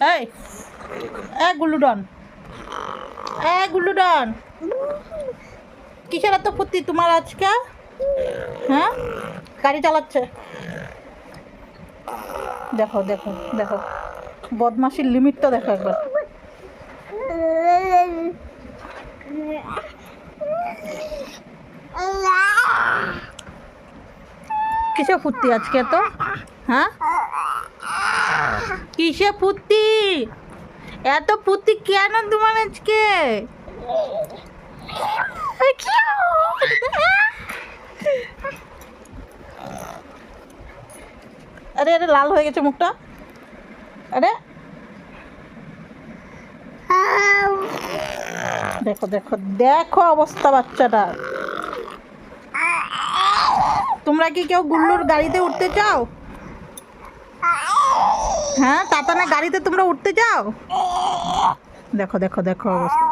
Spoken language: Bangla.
এই গুল্লুডন, গুল্লুডন, কিসের এত ফুর্তি তোমার আজকে? হ্যাঁ, গাড়ি চালাচ্ছে। দেখো দেখো দেখো, বদমাশির লিমিটটা দেখো একবার। কিসে ফুর্তি আজকে তো? হ্যাঁ, কিসে ফুর্তি? এত ফুর্তি কেন তোমার আজকে? আরে আরে, লাল হয়ে গেছে মুখটা। আরে দেখো দেখো দেখো অবস্থা বাচ্চাটা। তোমরা কি কেউ গুল্লুর গাড়িতে উঠতে চাও? হ্যাঁ, তাতানা গাড়িতে তোমরা উঠতে চাও? দেখো দেখো দেখো অবস্থা।